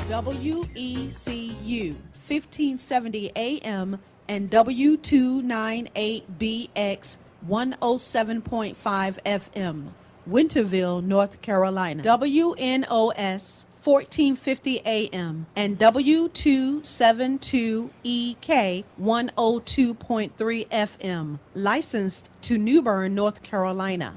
WECU 1570 AM and W298BX 107.5 FM, Winterville, North Carolina. WNOS 1450 AM and W272EK 102.3 FM, licensed to New Bern, North Carolina.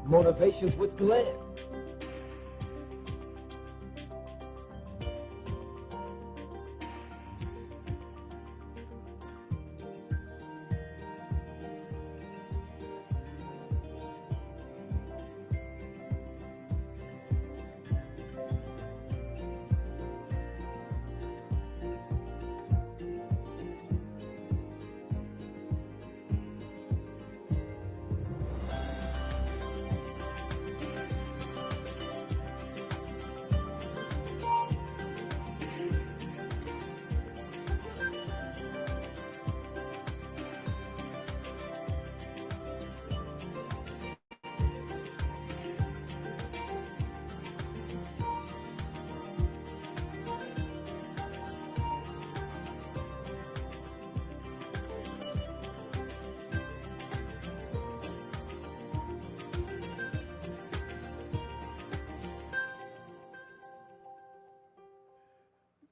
Motivations with Glenn.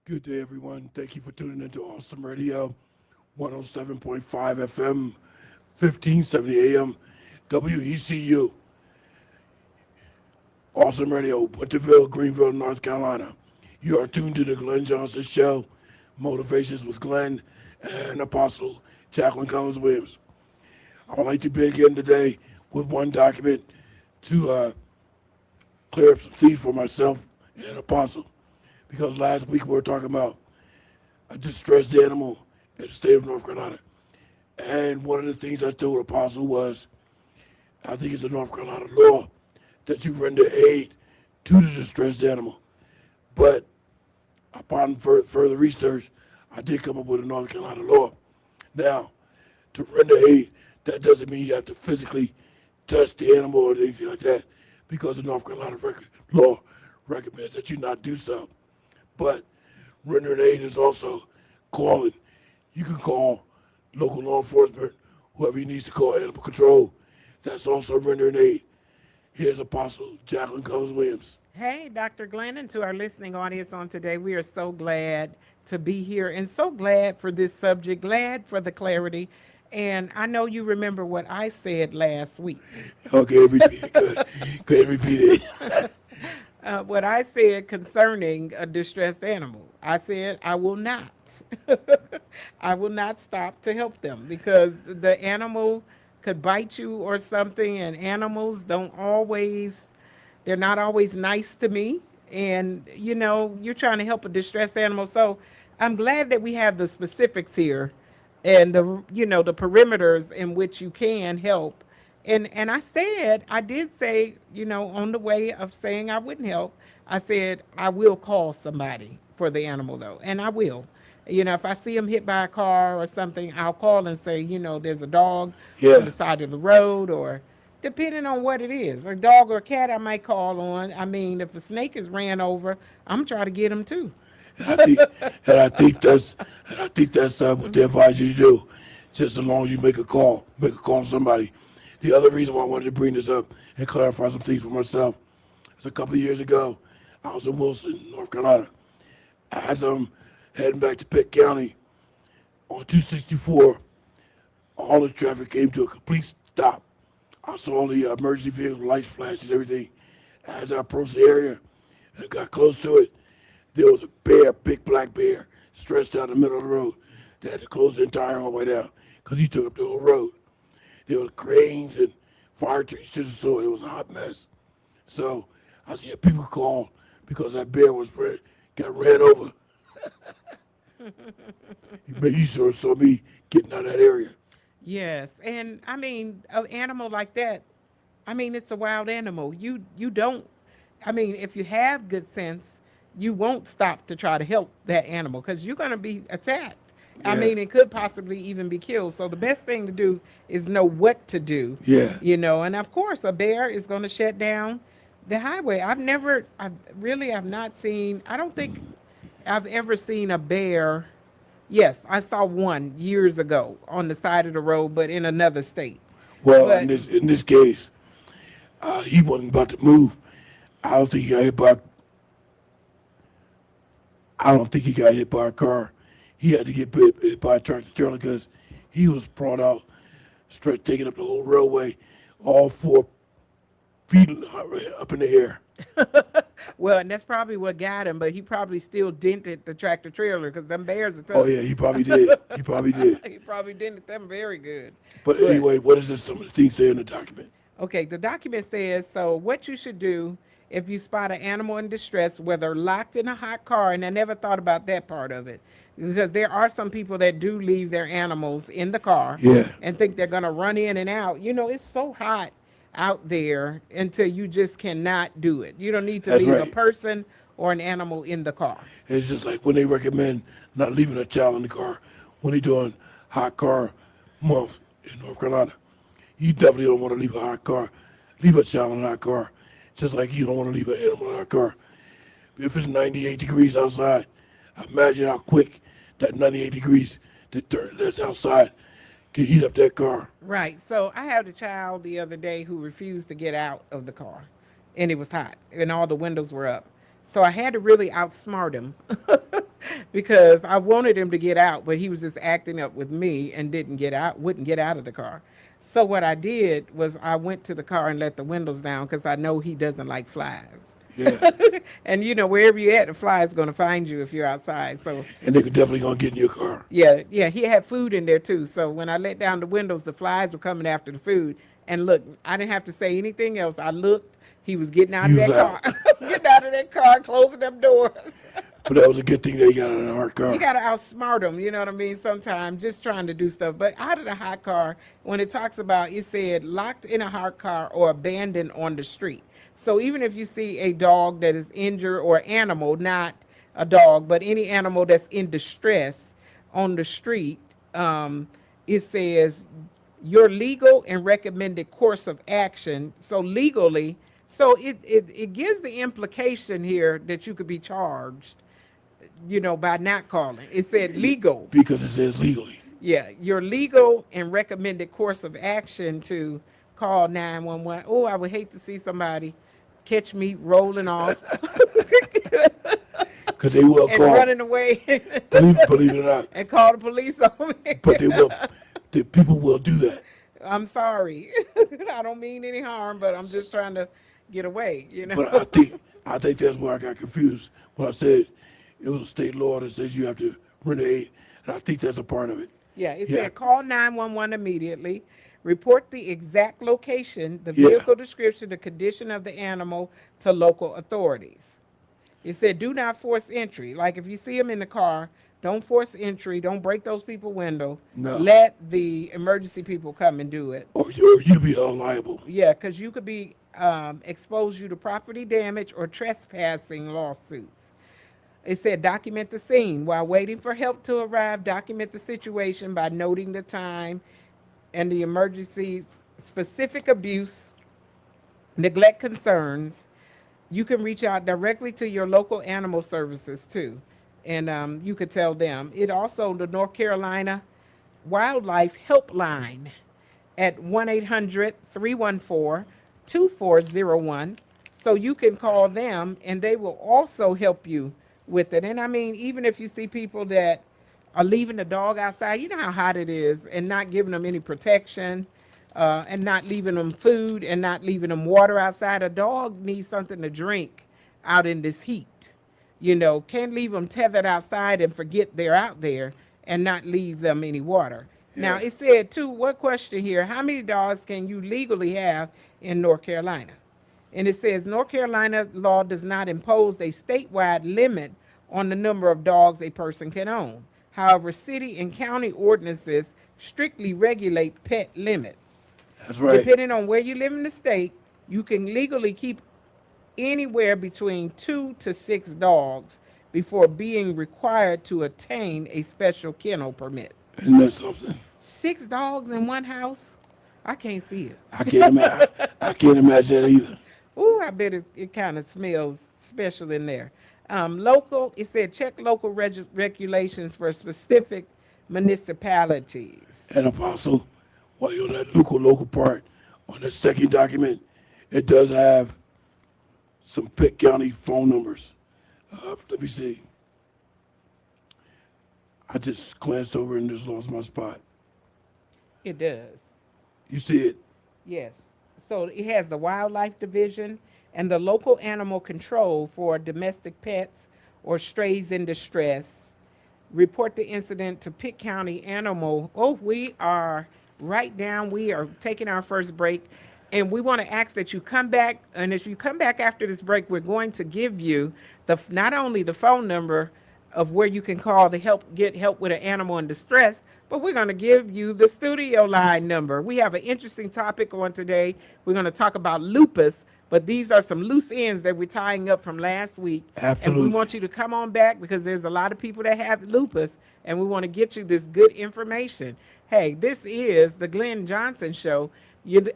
Good day, everyone. Thank you for tuning into Awesome Radio, 107.5 FM, 1570 AM, WECU. Awesome Radio, Winterville, Greenville, North Carolina. You are tuned to the Glenn Johnson Show, Motivations with Glenn and Apostle Jacqueline Collins-Williams. I would like to begin today with one document to clear up some things for myself and Apostle. Because last week we were talking about a distressed animal in the state of North Carolina. And one of the things I told Apostle was, I think it's a North Carolina law that you render aid to the distressed animal. But upon further research, I did come up with a North Carolina law. Now, to render aid, that doesn't mean you have to physically touch the animal or anything like that, because the North Carolina law recommends that you not do so. But rendering aid is also calling. You can call local law enforcement, whoever you need to call animal control. That's also rendering aid. Here's Apostle Jacqueline Collins-Williams. Hey, Dr. Glenn, and to our listening audience on today, we are so glad to be here and so glad for this subject, glad for the clarity. And I know you remember what I said last week. Okay, repeat it. Go ahead, repeat it. What I said concerning a distressed animal. I said, I will not. I will not stop to help them because the animal could bite you or something, and animals they're not always nice to me. And, you're trying to help a distressed animal. So I'm glad that we have the specifics here and the perimeters in which you can help. And I did say, on the way of saying I wouldn't help, I said, I will call somebody for the animal though. And I will, if I see him hit by a car or something, I'll call and say, there's a dog on the side of the road, or depending on what it is, a dog or a cat, I might call on. I mean, if a snake is ran over, I'm trying to get him too. And I think that's what they advise you to do, just as long as you make a call to somebody. The other reason why I wanted to bring this up and clarify some things for myself is a couple of years ago, I was in Wilson, North Carolina. As I'm heading back to Pitt County on 264, all the traffic came to a complete stop. I saw the emergency vehicle lights flash and everything. As I approached the area and got close to it, there was a bear, big black bear, stretched out in the middle of the road. They had to close the entire hallway down because he took up the whole road. There was cranes and fire trucks, just so it was a hot mess. So I see people call because that bear got ran over. You sort of saw me getting out of that area. Yes, and I mean, an animal like that, I mean, it's a wild animal. You don't, I mean, if you have good sense, you won't stop to try to help that animal because you're going to be attacked. I Yeah, mean, it could possibly even be killed. So the best thing to do is know what to do. yeah. And of course, a bear is going to shut down the highway. I've not seen. I don't think I've ever seen a bear. Yes, I saw one years ago on the side of the road, but in another state. Well, But in this case, he wasn't about to move. I don't think he got hit by. I don't think he got hit by a car. He had to get hit by a tractor trailer because he was brought out straight, taking up the whole railway, all 4 feet up in the air. well, and that's probably what got him, but he probably still dented the tractor trailer because them bears are tough. Oh yeah, he probably did. He probably did. He probably dented them very good. But anyway, what does this some of the things say in the document? Okay, the document says so what you should do if you spot an animal in distress, whether locked in a hot car, and I never thought about that part of it. Because there are some people that do leave their animals in the car Yeah. and think they're gonna run in and out. It's so hot out there until you just cannot do it. You don't need to That's leave a right. person or an animal in the car. It's just like when they recommend not leaving a child in the car when they're doing hot car month in North Carolina. You definitely don't want to leave a hot car, leave a child in a hot car. Just like you don't want to leave an animal in a hot car. If it's 98 degrees outside, imagine how quick that 98 degrees that's outside can heat up that car. Right. So I had a child the other day who refused to get out of the car, and it was hot, and all the windows were up. So I had to really outsmart him because I wanted him to get out, but he was just acting up with me and wouldn't get out of the car. So what I did was I went to the car and let the windows down because I know he doesn't like flies. Yeah. And wherever you're at, the fly is going to find you if you're outside. So And they could definitely gonna get in your car. yeah, he had food in there too. So when I let down the windows, the flies were coming after the food. And look, I didn't have to say anything else. I looked, he was getting out He of was that car, getting out of that car, closing them doors. But that was a good thing they got in a hot car. You gotta outsmart them, you know what I mean? Sometimes just trying to do stuff. But out of the hot car, when it talks about, it said locked in a hot car or abandoned on the street. So even if you see a dog that is injured or animal, not a dog, but any animal that's in distress on the street, it says your legal and recommended course of action. So legally, so it gives the implication here that you could be charged, by not calling. It said legal. Because it says legally. Yeah, your legal and recommended course of action to call 911. Oh, I would hate to see somebody catch me rolling off Because they will and call. running away Believe it or not. and call the police on me. But they will. The people will do that. I'm sorry. I don't mean any harm, but I'm just trying to get away, But I think that's where I got confused when I said it was a state law that says you have to render aid, and I think that's a part of it. Yeah, it Yeah. said call 911 immediately. Report the exact location, the Yeah. vehicle description, the condition of the animal to local authorities. It said do not force entry. Like if you see them in the car, don't force entry. Don't break those people's window. No. Let the emergency people come and do it. Or you be held liable. Yeah, because you could be expose you to property damage or trespassing lawsuits. It said document the scene. While waiting for help to arrive, document the situation by noting the time and the emergency's specific abuse, neglect concerns. You can reach out directly to your local animal services too, and you could tell them. It also, the North Carolina Wildlife Helpline at 1-800-314-2401. So you can call them and they will also help you with it. And I mean, even if you see people that are leaving the dog outside, you know how hot it is, and not giving them any protection, and not leaving them food and not leaving them water outside. A dog needs something to drink out in this heat. Can't leave them tethered outside and forget they're out there and not leave them any water. Now, it said, too, what question here? How many dogs can you legally have in North Carolina? And it says, North Carolina law does not impose a statewide limit on the number of dogs a person can own. However, city and county ordinances strictly regulate pet limits. That's right. Depending on where you live in the state, you can legally keep anywhere between 2 to 6 dogs before being required to obtain a special kennel permit. Isn't that something? 6 dogs in one house? I can't see it. I can't imagine that either. Ooh, I bet it kind of smells special in there. Local, it said check local regulations for specific municipalities. And Apostle, while you're on that local part, on that second document, it does have some Pitt County phone numbers. Let me see. I just glanced over and just lost my spot. It does. You see it? Yes. So it has the wildlife division and the local animal control for domestic pets or strays in distress. Report the incident to Pitt County Animal. Oh, we are right down. We are taking our first break. And we want to ask that you come back. And if you come back after this break, we're going to give you not only the phone number of where you can call to get help with an animal in distress, but we're going to give you the studio line number. We have an interesting topic on today. We're going to talk about lupus, but these are some loose ends that we're tying up from last week. Absolutely. And we want you to come on back because there's a lot of people that have lupus, and we want to get you this good information. Hey, this is the Glenn Johnson Show,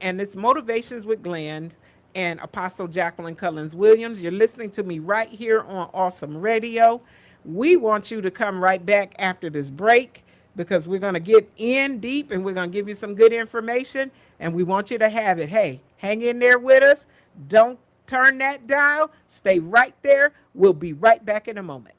and it's Motivations with Glenn and Apostle Jacqueline Cullins-Williams. You're listening to me right here on Awesome Radio. We want you to come right back after this break because we're going to get in deep and we're going to give you some good information, and we want you to have it. Hey, hang in there with us. Don't turn that dial. Stay right there. We'll be right back in a moment.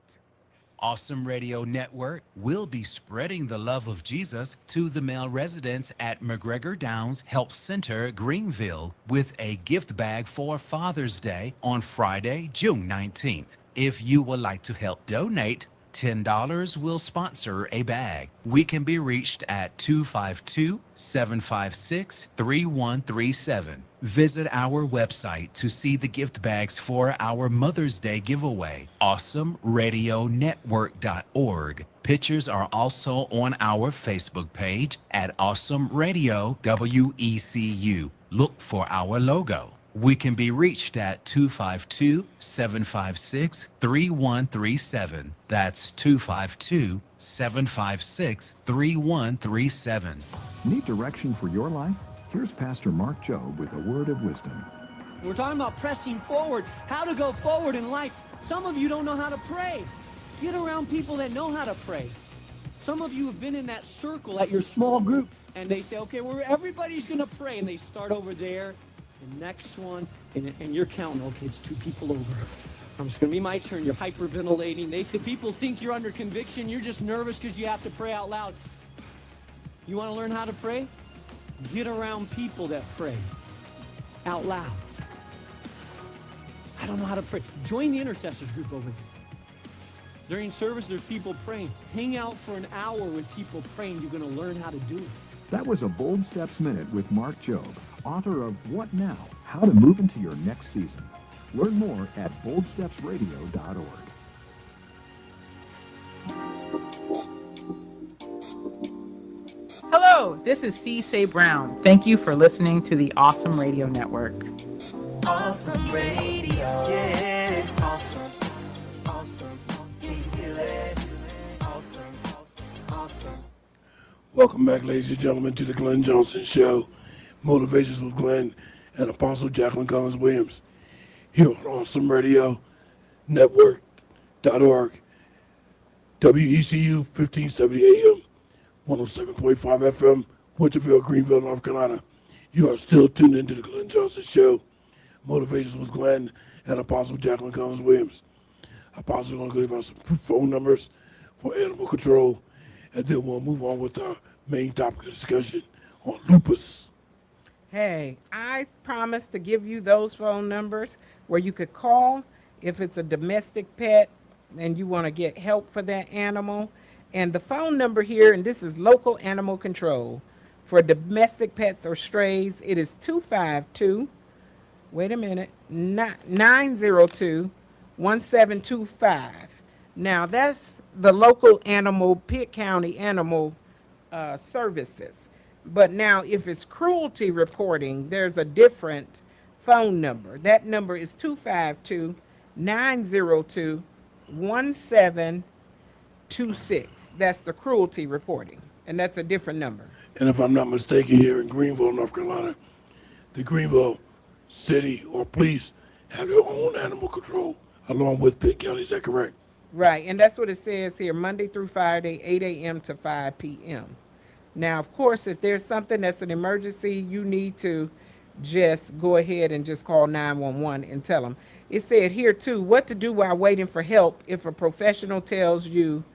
Awesome Radio Network will be spreading the love of Jesus to the male residents at McGregor Downs Help Center, Greenville, with a gift bag for Father's Day on Friday, June 19th. If you would like to help donate, $10 will sponsor a bag. We can be reached at 252-756-3137. Visit our website to see the gift bags for our Mother's Day giveaway, awesomeradionetwork.org. Pictures are also on our Facebook page at Awesome Radio WECU. Look for our logo. We can be reached at 252-756-3137. That's 252-756-3137. Need direction for your life? Here's Pastor Mark Jobe with a word of wisdom. We're talking about pressing forward, how to go forward in life. Some of you don't know how to pray. Get around people that know how to pray. Some of you have been in that circle at your small group, and they say, okay, well, everybody's going to pray, and they start over there. The next one, and you're counting, okay, it's 2 people over. It's going to be my turn. You're hyperventilating. They say people think you're under conviction. You're just nervous because you have to pray out loud. You want to learn how to pray? Get around people that pray out loud. I don't know how to pray. Join the intercessors group over there. During service, there's people praying. Hang out for an hour with people praying. You're going to learn how to do it. That was a Bold Steps Minute with Mark Jobe, author of What Now? How to Move into Your Next Season. Learn more at boldstepsradio.org. Hello, this is C. Say Brown. Thank you for listening to the Awesome Radio Network. Awesome Radio, yeah, it's awesome, awesome, can you feel it? Awesome, awesome. Welcome back, ladies and gentlemen, to the Glenn Johnson Show, Motivations with Glenn and Apostle Jacqueline Cullins-Williams, here on Awesome Radio Network.org, WECU 1570 AM, 107.5 FM, Winterville, Greenville, North Carolina. You are still tuned into the Glenn Johnson Show, Motivations with Glenn and Apostle Jacqueline Cullins-Williams. Apostle is going to give us some phone numbers for animal control, and then we'll move on with our main topic of discussion on lupus. Hey, I promise to give you those phone numbers where you could call if it's a domestic pet and you want to get help for that animal. And the phone number here, and this is local animal control for domestic pets or strays, it is 252, wait a minute, 902-1725. Now, that's the local animal, Pitt County Animal Services. But now, if it's cruelty reporting, there's a different phone number. That number is 252 902 1726. That's the cruelty reporting, and that's a different number. And if I'm not mistaken, here in Greenville, North Carolina, the Greenville City or police have their own animal control along with Pitt County. Is that correct? Right, and that's what it says here, Monday through Friday, 8 a.m. to 5 p.m. Now, of course, if there's something that's an emergency, you need to just go ahead and just call 911 and tell them. It said here, too, what to do while waiting for help if a professional tells you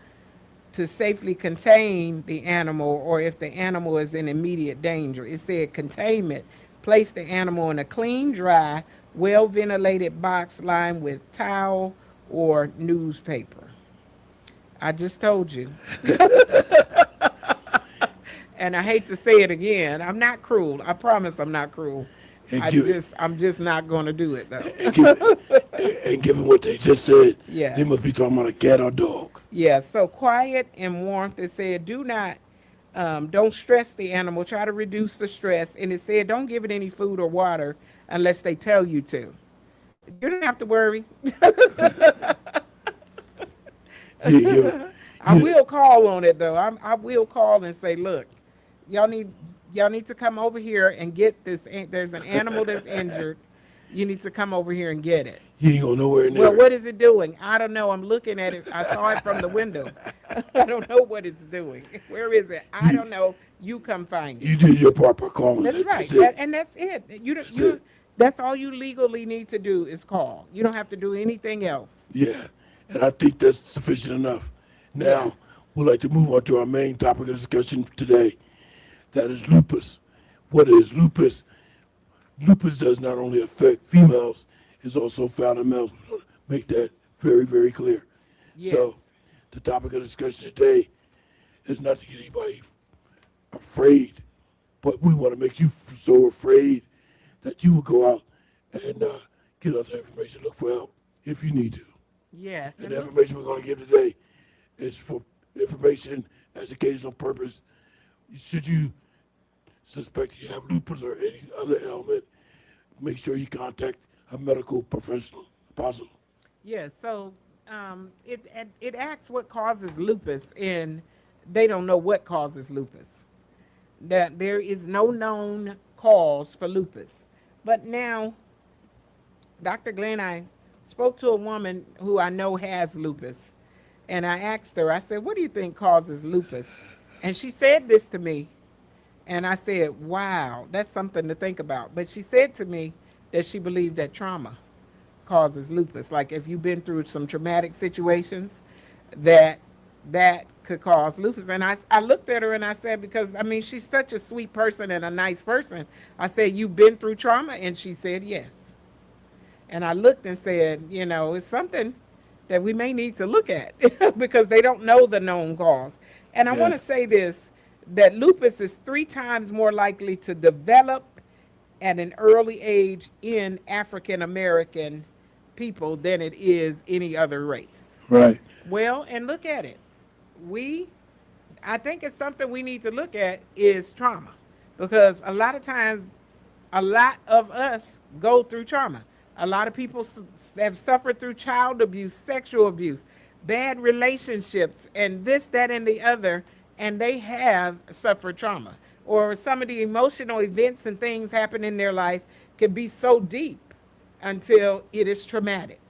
to safely contain the animal or if the animal is in immediate danger. It said containment. Place the animal in a clean, dry, well-ventilated box lined with towel or newspaper. I just told you. And I hate to say it again. I'm not cruel. I promise I'm not cruel. I'm just not going to do it though. And given what they just said, Yeah. they must be talking about a cat or dog. Yeah. So quiet and warmth. It said, don't stress the animal. Try to reduce the stress. And it said, don't give it any food or water unless they tell you to. You don't have to worry. I will call on it though. I will call and say, look, y'all need to come over here and get this. There's an animal that's injured. You need to come over here and get it. You ain't going nowhere near. Well, what is it doing? I don't know. I'm looking at it. I saw it from the window. I don't know what it's doing. Where is it? I don't know. You come find it. You did your part by calling. That's right. And that's it. That's all you legally need to do is call. You don't have to do anything else. Yeah, and I think that's sufficient enough. Now, we'd like to move on to our main topic of discussion today. That is lupus. What is lupus? Lupus does not only affect females, it's also found in males. We want to make that very, very clear. Yes. So, the topic of discussion today is not to get anybody afraid, but we want to make you so afraid that you will go out and get other information, look for help if you need to. Yes. And the information we're going to give today is for information as occasional purpose. Should you suspect you have lupus or any other ailment, make sure you contact a medical professional. Apostle. Yes. So it asks what causes lupus, and they don't know what causes lupus. That there is no known cause for lupus. But now, Dr. Glenn, I spoke to a woman who I know has lupus, and I asked her, I said, what do you think causes lupus? And she said this to me, and I said, wow, that's something to think about. But she said to me that she believed that trauma causes lupus. Like if you've been through some traumatic situations, that could cause lupus. And I looked at her and I said, because I mean, she's such a sweet person and a nice person. I said, you've been through trauma? And she said, yes. And I looked and said, it's something that we may need to look at because they don't know the known cause. And I want to say this, that lupus is 3 times more likely to develop at an early age in African American people than it is any other race. Right. Well, and look at it. I think it's something we need to look at is trauma, because a lot of times, a lot of us go through trauma. A lot of people have suffered through child abuse, sexual abuse, bad relationships, and this, that, and the other, and they have suffered trauma. Or some of the emotional events and things happen in their life can be so deep until it is traumatic.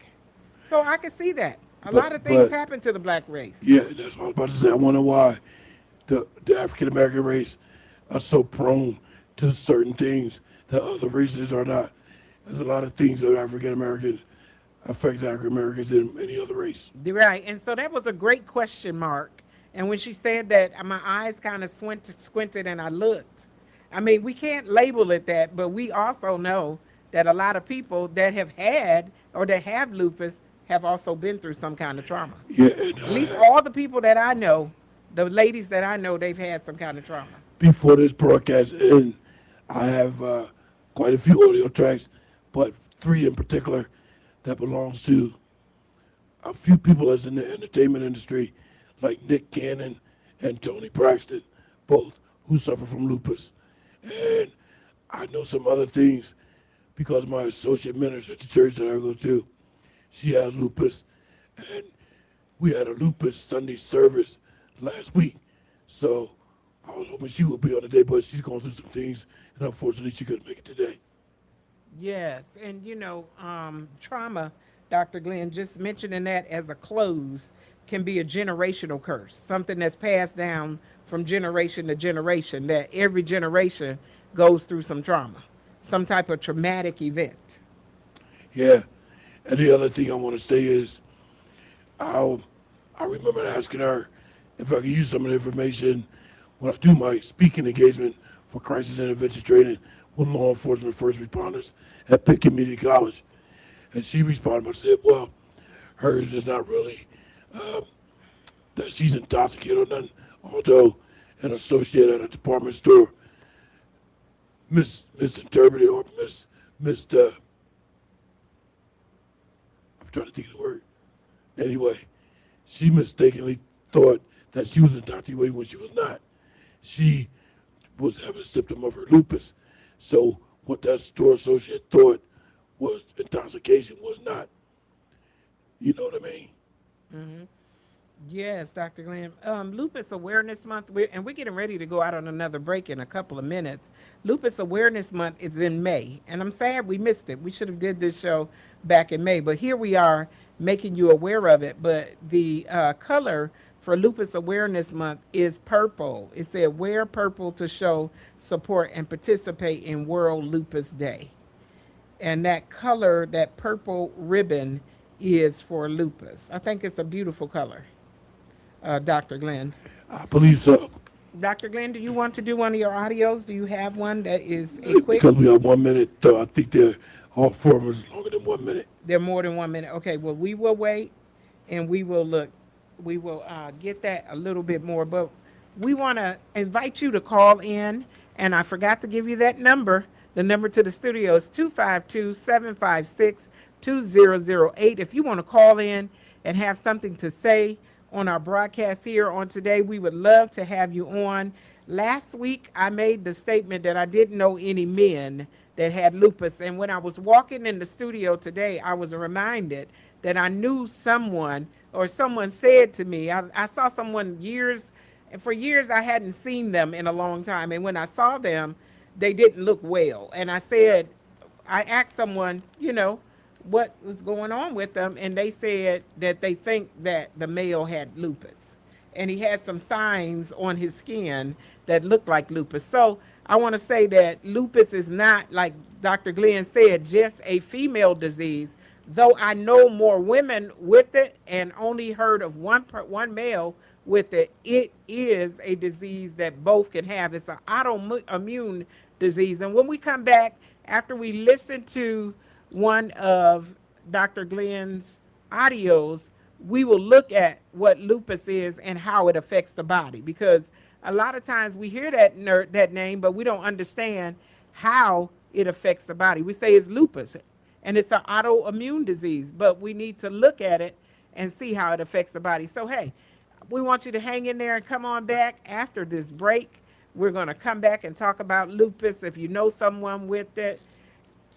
So I can see that. A lot of things happen to the black race. Yeah, that's what I was about to say. I wonder why the African American race are so prone to certain things that other races are not. There's a lot of things that African Americans affect African Americans than any other race. Right, and so that was a great question mark. And when she said that, my eyes kind of squinted and I looked. I mean, we can't label it that, but we also know that a lot of people that have had or that have lupus have also been through some kind of trauma. Yeah, At least all the people that I know, the ladies that I know, they've had some kind of trauma. Before this broadcast ends, I have quite a few audio tracks, but 3 in particular that belongs to a few people that's in the entertainment industry, like Nick Cannon and Tony Braxton, both who suffer from lupus. And I know some other things because my associate minister at the church that I go to, she has lupus. And we had a lupus Sunday service last week. So I was hoping she would be on today, but she's going through some things, and unfortunately she couldn't make it today. Yes, and trauma, Dr. Glenn, just mentioning that as a close, can be a generational curse, something that's passed down from generation to generation, that every generation goes through some trauma, some type of traumatic event. Yeah, and the other thing I want to say is, I remember asking her if I could use some of the information when I do my speaking engagement for crisis intervention training with law enforcement first responders at Pitt Community College. And she responded by saying, well, hers is not really that she's intoxicated or nothing, although an associate at a department store misinterpreted or I'm trying to think of the word. Anyway, she mistakenly thought that she was intoxicated when she was not. She was having a symptom of her lupus. So what that store associate thought was intoxication was not. You know what I mean? Mm-hmm. Yes, Dr. Glenn. Lupus Awareness Month, we're getting ready to go out on another break in a couple of minutes. Lupus Awareness Month is in May, and I'm sad we missed it. We should have did this show back in May, but here we are making you aware of it. But the color for Lupus Awareness Month is purple. It said, wear purple to show support and participate in World Lupus Day. And that color, that purple ribbon, is for lupus. I think it's a beautiful color. Dr. Glenn. I believe so. Dr. Glenn, do you want to do one of your audios? Do you have one that is a quick? Because we have 1 minute, I think they're all 4 of us longer than 1 minute. They're more than 1 minute. Okay, well, we will wait and we will look. We will get that a little bit more, but we want to invite you to call in, and I forgot to give you that number. The number to the studio is 252-756-2008. If you want to call in and have something to say on our broadcast here on today, we would love to have you on. Last week, I made the statement that I didn't know any men that had lupus. And when I was walking in the studio today, I was reminded that I knew someone, or someone said to me, I saw someone for years I hadn't seen them in a long time. And when I saw them, they didn't look well. And I asked someone, what was going on with them, and they said that they think that the male had lupus, and he had some signs on his skin that looked like lupus. So I want to say that lupus is not, like Dr. Glenn said, just a female disease, though I know more women with it and only heard of one male with it. It is a disease that both can have. It's an autoimmune disease. And when we come back, after we listen to one of Dr. Glenn's audios, we will look at what lupus is and how it affects the body, because a lot of times we hear that name, but we don't understand how it affects the body. We say it's lupus and it's an autoimmune disease, but we need to look at it and see how it affects the body. So, hey, we want you to hang in there and come on back after this break. We're going to come back and talk about lupus. If you know someone with it,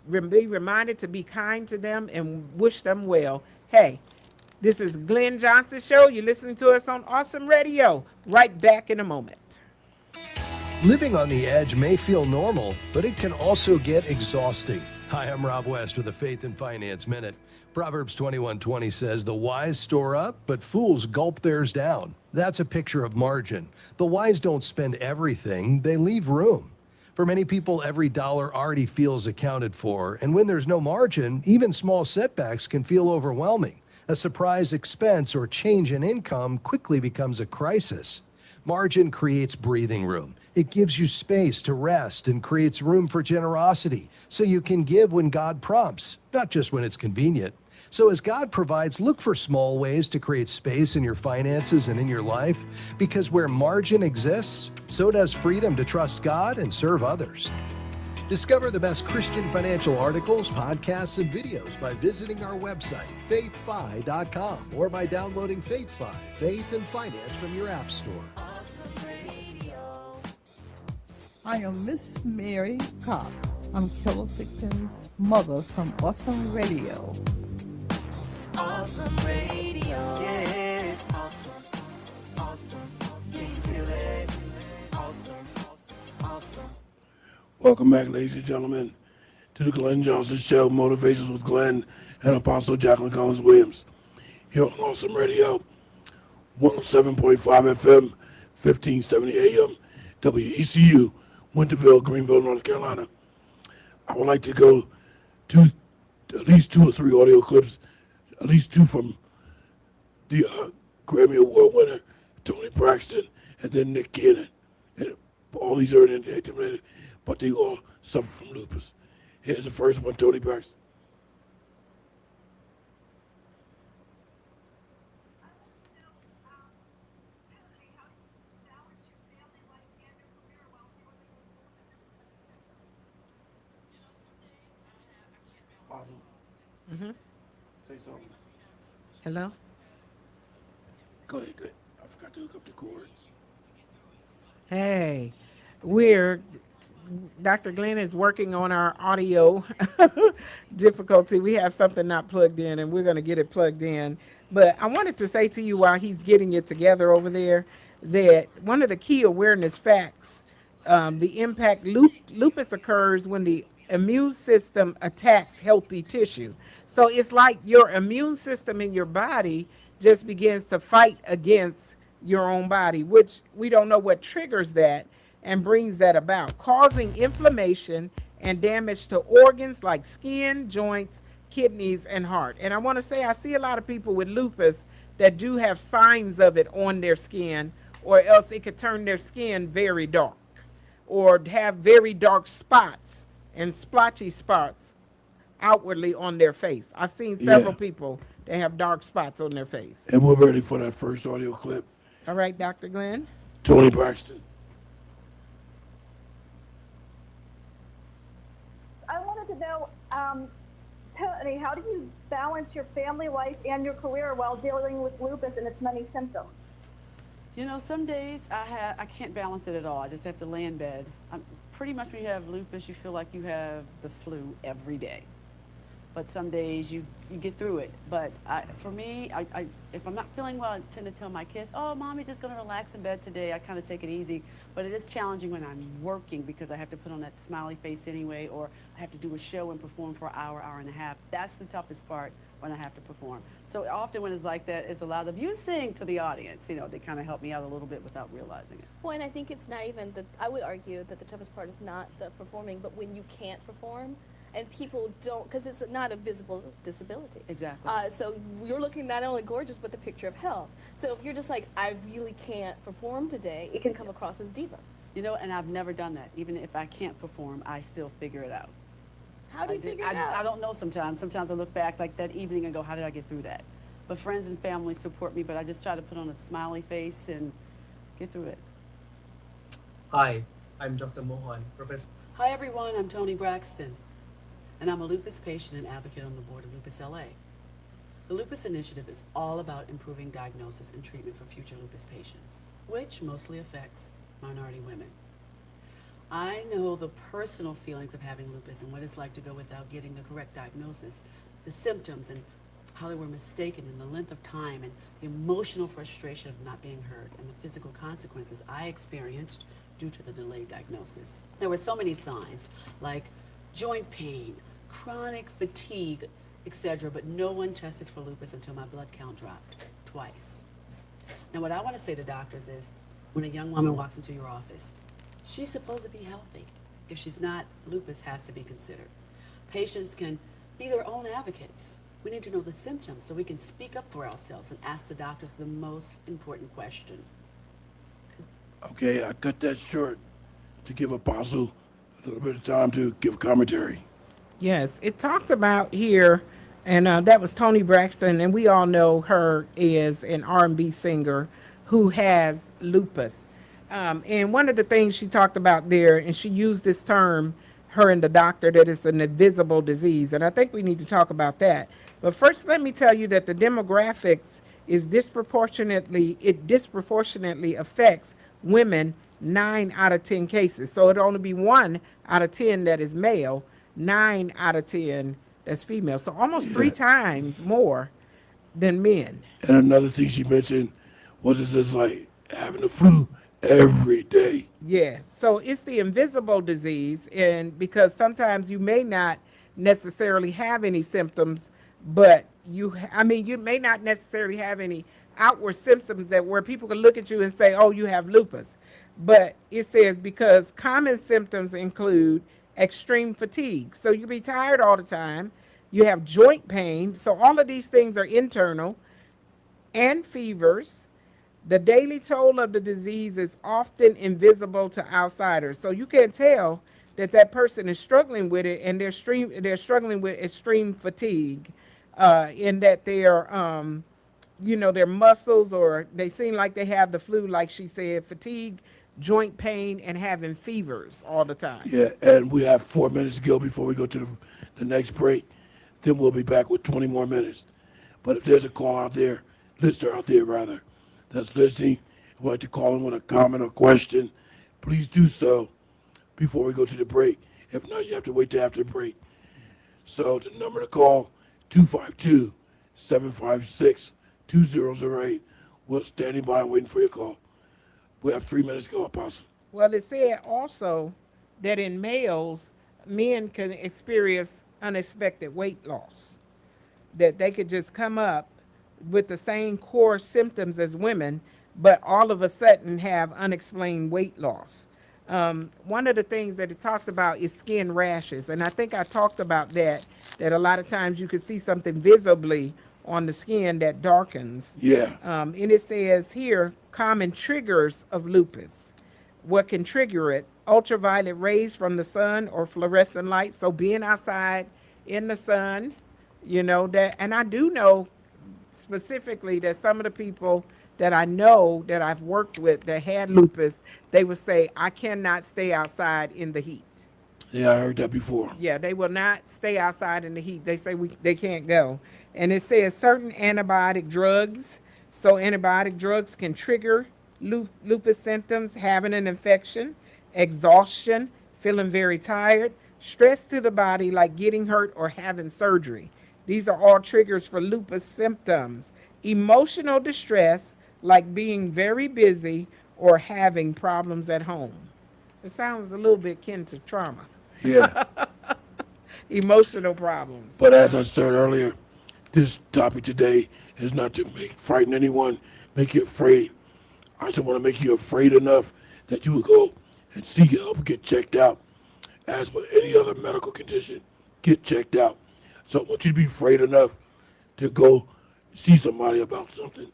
be reminded to be kind to them and wish them well. Hey, this is Glenn Johnson's show. You're listening to us on Awesome Radio. Right back in a moment. Living on the edge may feel normal, but it can also get exhausting. Hi, I'm Rob West with a Faith and Finance Minute. Proverbs 21:20 says, "The wise store up, but fools gulp theirs down." That's a picture of margin. The wise don't spend everything, they leave room. For many people, every dollar already feels accounted for, and when there's no margin, even small setbacks can feel overwhelming. A surprise expense or change in income quickly becomes a crisis. Margin creates breathing room. It gives you space to rest and creates room for generosity, so you can give when God prompts, not just when it's convenient. So as God provides, look for small ways to create space in your finances and in your life, because where margin exists, so does freedom to trust God and serve others. Discover the best Christian financial articles, podcasts, and videos by visiting our website, faithfi.com, or by downloading FaithFi, Faith and Finance from your App Store. I am Miss Mary Cox. I'm Killer Fickton's mother from Awesome Radio. Awesome Radio. Yes. Awesome. Awesome. Can you feel it? Awesome. Awesome. Welcome back, ladies and gentlemen, to the Glenn Johnson Show, Motivations with Glenn and Apostle Jacqueline Collins Williams, here on Awesome Radio, 107.5 FM, 1570 AM, WECU, Winterville, Greenville, North Carolina. I would like to go to at least 2 or 3 audio clips, at least 2 from the Grammy Award winner, Tony Braxton, and then Nick Cannon. And all these are intimidated, but they all suffer from lupus. Here's the first one, Tony Braxton. Mm-hmm. Say something. Hello? Go ahead. I forgot to hook up the cord. Hey, Dr. Glenn is working on our audio difficulty. We have something not plugged in, and we're going to get it plugged in. But I wanted to say to you while he's getting it together over there that one of the key awareness facts, the impact lupus occurs when the immune system attacks healthy tissue. So it's like your immune system in your body just begins to fight against your own body, which we don't know what triggers that and brings that about, causing inflammation and damage to organs like skin, joints, kidneys, and heart. And I want to say I see a lot of people with lupus that do have signs of it on their skin, or else it could turn their skin very dark or have very dark spots and splotchy spots outwardly on their face. I've seen several people that have dark spots on their face. And we're ready for that first audio clip. All right, Dr. Glenn. Tony Braxton. I wanted to know, Tony, how do you balance your family life and your career while dealing with lupus and its many symptoms? You know, some days I can't balance it at all. I just have to lay in bed. Pretty much when you have lupus, you feel like you have the flu every day. But some days you get through it. But for me, if I'm not feeling well, I tend to tell my kids, oh, Mommy's just going to relax in bed today. I kind of take it easy. But it is challenging when I'm working because I have to put on that smiley face anyway, or I have to do a show and perform for an hour, hour and a half. That's the toughest part when I have to perform. So often when it's like that, it's a lot of you sing to the audience. You know, they kind of help me out a little bit without realizing it. Well, and I think it's not even I would argue that the toughest part is not the performing, but when you can't perform, and people don't, because it's not a visible disability. Exactly. So you're looking not only gorgeous, but the picture of health. So if you're just like, I really can't perform today, it can come across as diva. You know, and I've never done that. Even if I can't perform, I still figure it out. How do you figure it out? I don't know sometimes. Sometimes I look back like that evening and go, how did I get through that? But friends and family support me, but I just try to put on a smiley face and get through it. Hi, I'm Dr. Mohan, Professor. Hi everyone, I'm Tony Braxton, and I'm a lupus patient and advocate on the board of Lupus LA. The Lupus Initiative is all about improving diagnosis and treatment for future lupus patients, which mostly affects minority women. I know the personal feelings of having lupus and what it's like to go without getting the correct diagnosis, the symptoms and how they were mistaken, and the length of time and the emotional frustration of not being heard and the physical consequences I experienced due to the delayed diagnosis. There were so many signs like joint pain, chronic fatigue, etc., but no one tested for lupus until my blood count dropped twice. Now what I want to say to doctors is, when a young woman walks into your office, she's supposed to be healthy. If she's not, lupus has to be considered. Patients can be their own advocates. We need to know the symptoms so we can speak up for ourselves and ask the doctors the most important question. Okay, I cut that short to give Apostle a little bit of time to give commentary. Yes, it talked about here, and that was Tony Braxton, and we all know her as an R&B singer who has lupus. And one of the things she talked about there, and she used this term, her and the doctor that it's an invisible disease, and I think we need to talk about that. But first, let me tell you that the demographics is disproportionately affects women 9 out of 10 cases. So it'll only be 1 out of 10 that is male, 9 out of 10 that's female. So almost 3 times more than men. And another thing she mentioned was it's just like having the flu every day. Yeah, so it's the invisible disease, and because sometimes you may not necessarily have any symptoms, but you may not necessarily have any outward symptoms that where people can look at you and say, oh, you have lupus. But it says because common symptoms include extreme fatigue. So you be tired all the time. You have joint pain. So all of these things are internal, and fevers. The daily toll of the disease is often invisible to outsiders. So you can tell that that person is struggling with it, and they're struggling with extreme fatigue, in that their their muscles, or they seem like they have the flu, like she said, fatigue, joint pain, and having fevers all the time. Yeah, and we have 4 minutes to go before we go to the next break. Then we'll be back with 20 more minutes. But if there's a call out there, listener out there rather, that's listening, who would like to call in with a comment or question, please do so before we go to the break. If not, you have to wait till after the break. So the number to call, 252-756-2008. We're standing by and waiting for your call. We have 3 minutes to go, Apostle. Well, it said also that in males, men can experience unexpected weight loss, that they could just come up with the same core symptoms as women, but all of a sudden have unexplained weight loss. One of the things that it talks about is skin rashes, and I think I talked about that a lot of times you can see something visibly on the skin that darkens. Yeah. And it says here, common triggers of lupus. What can trigger it? Ultraviolet rays from the sun or fluorescent light. So being outside in the sun, that, and I do know specifically that some of the people that I know that I've worked with that had lupus, they would say, I cannot stay outside in the heat. Yeah, I heard that before. Yeah, they will not stay outside in the heat. They say they can't go. And it says certain antibiotic drugs. So antibiotic drugs can trigger lupus symptoms, having an infection, exhaustion, feeling very tired, stress to the body like getting hurt or having surgery. These are all triggers for lupus symptoms. Emotional distress, like being very busy or having problems at home. It sounds a little bit akin to trauma. Yeah. Emotional problems. But as I said earlier, this topic today is not to frighten anyone, make you afraid. I just want to make you afraid enough that you will go and seek help, get checked out. As with any other medical condition, get checked out. So I want you to be afraid enough to go see somebody about something.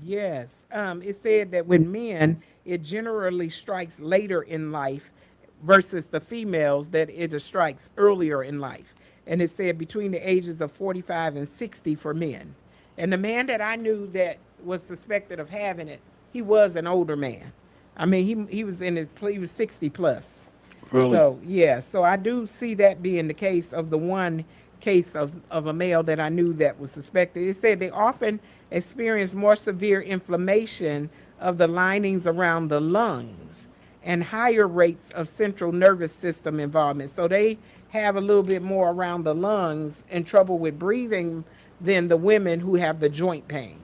Yes. It said that with men, it generally strikes later in life versus the females, that it strikes earlier in life. And it said between the ages of 45 and 60 for men. And the man that I knew that was suspected of having it, he was an older man. I mean, he was he was 60 plus. Really? So, yeah, so I do see that being the case of the one case of a male that I knew that was suspected. It said they often experience more severe inflammation of the linings around the lungs and higher rates of central nervous system involvement. So they have a little bit more around the lungs and trouble with breathing than the women who have the joint pain.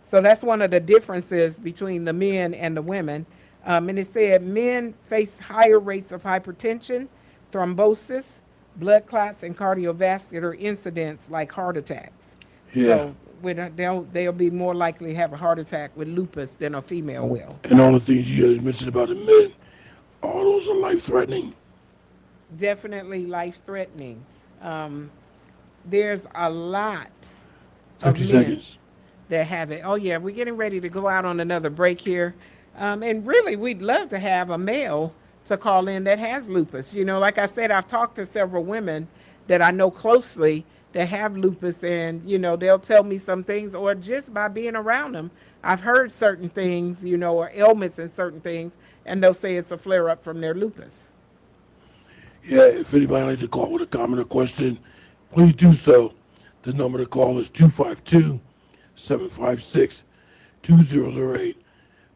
So that's one of the differences between the men and the women. And it said men face higher rates of hypertension, thrombosis, blood clots, and cardiovascular incidents like heart attacks. Yeah. So they'll be more likely to have a heart attack with lupus than a female will. And all the things you guys mentioned about the men, all those are life-threatening. Definitely life-threatening. There's a lot 50 of men seconds. that have it. Oh, yeah, we're getting ready to go out on another break here. And really, we'd love to have a male to call in that has lupus. Like I said, I've talked to several women that I know closely that have lupus, and, they'll tell me some things, or just by being around them, I've heard certain things, or ailments and certain things, and they'll say it's a flare-up from their lupus. Yeah, if anybody would like to call with a comment or question, please do so. The number to call is 252-756-2008.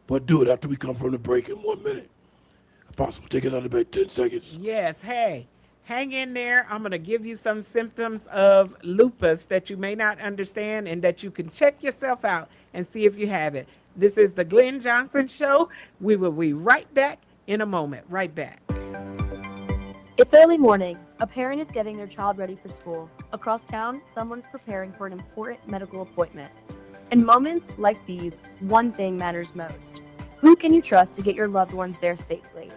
But do it after we come from the break in 1 minute. Apostle, take us out of bed 10 seconds. Yes, hey, hang in there. I'm going to give you some symptoms of lupus that you may not understand and that you can check yourself out and see if you have it. This is the Glenn Johnson Show. We will be right back in a moment. Right back. It's early morning. A parent is getting their child ready for school. Across town, someone's preparing for an important medical appointment. In moments like these, one thing matters most. Who can you trust to get your loved ones there safely?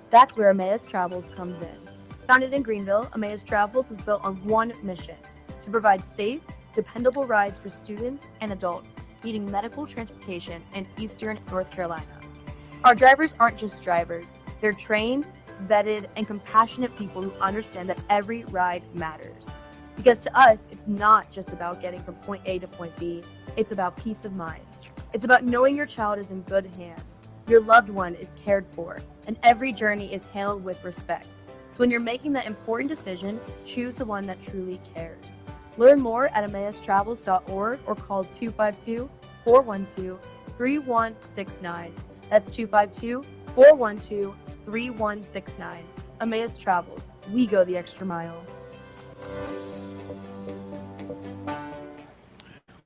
That's where Emmaus Travels comes in. Founded in Greenville, Emmaus Travels was built on one mission: to provide safe, dependable rides for students and adults needing medical transportation in Eastern North Carolina. Our drivers aren't just drivers. They're trained, vetted, and compassionate people who understand that every ride matters. Because to us, it's not just about getting from point A to point B. It's about peace of mind. It's about knowing your child is in good hands, your loved one is cared for, and every journey is handled with respect. So when you're making that important decision, choose the one that truly cares. Learn more at EmmausTravels.org or call 252-412-3169. That's 252-412-3169. Emmaus Travels. We go the extra mile.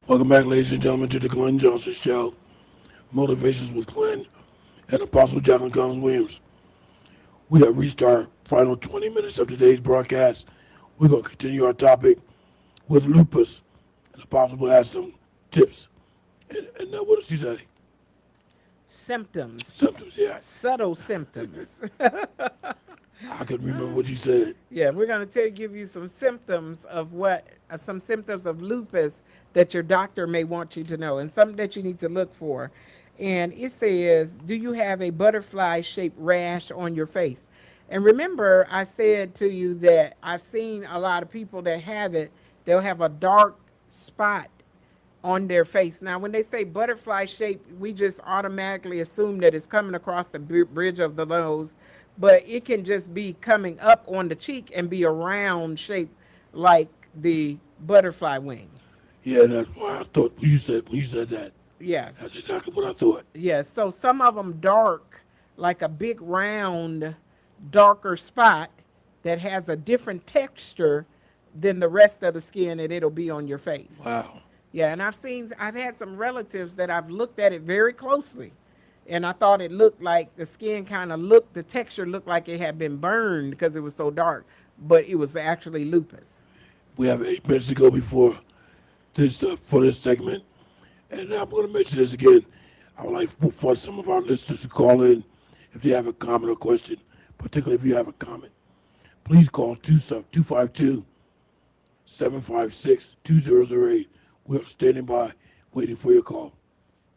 Welcome back, ladies and gentlemen, to the Glenn Johnson Show. Motivations with Glenn and Apostle Jacqueline Collins-Williams. We have reached our final 20 minutes of today's broadcast. We're going to continue our topic with lupus. And Apostle will have some tips. And now what does she say? Symptoms. Symptoms, yeah. Subtle symptoms. I can remember what you said. Yeah, we're going to give you some symptoms of some symptoms of lupus that your doctor may want you to know, and something that you need to look for. And it says, do you have a butterfly-shaped rash on your face? And remember, I said to you that I've seen a lot of people that have it. They'll have a dark spot on their face. Now, when they say butterfly shape, we just automatically assume that it's coming across the bridge of the nose, but it can just be coming up on the cheek and be a round shape like the butterfly wing. Yeah, that's why I thought when you said that. Yes. That's exactly what I thought. Yes. So some of them dark, like a big round, darker spot that has a different texture than the rest of the skin, and it'll be on your face. Wow. Yeah, and I've had some relatives that I've looked at it very closely, and I thought it looked like the skin the texture looked like it had been burned because it was so dark, but it was actually lupus. We have 8 minutes to go before this for this segment, and I'm going to mention this again. I would like for some of our listeners to call in if they have a comment or question, particularly if you have a comment. Please call 252-756-2008. We are standing by, waiting for your call.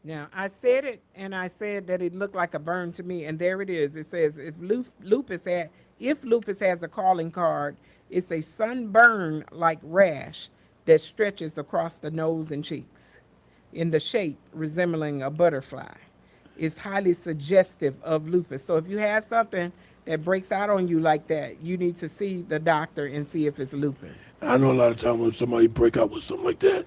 Now, I said it, and I said that it looked like a burn to me, and there it is. It says if lupus has a calling card, it's a sunburn-like rash that stretches across the nose and cheeks in the shape resembling a butterfly. It's highly suggestive of lupus. So if you have something that breaks out on you like that, you need to see the doctor and see if it's lupus. I know a lot of times when somebody break out with something like that,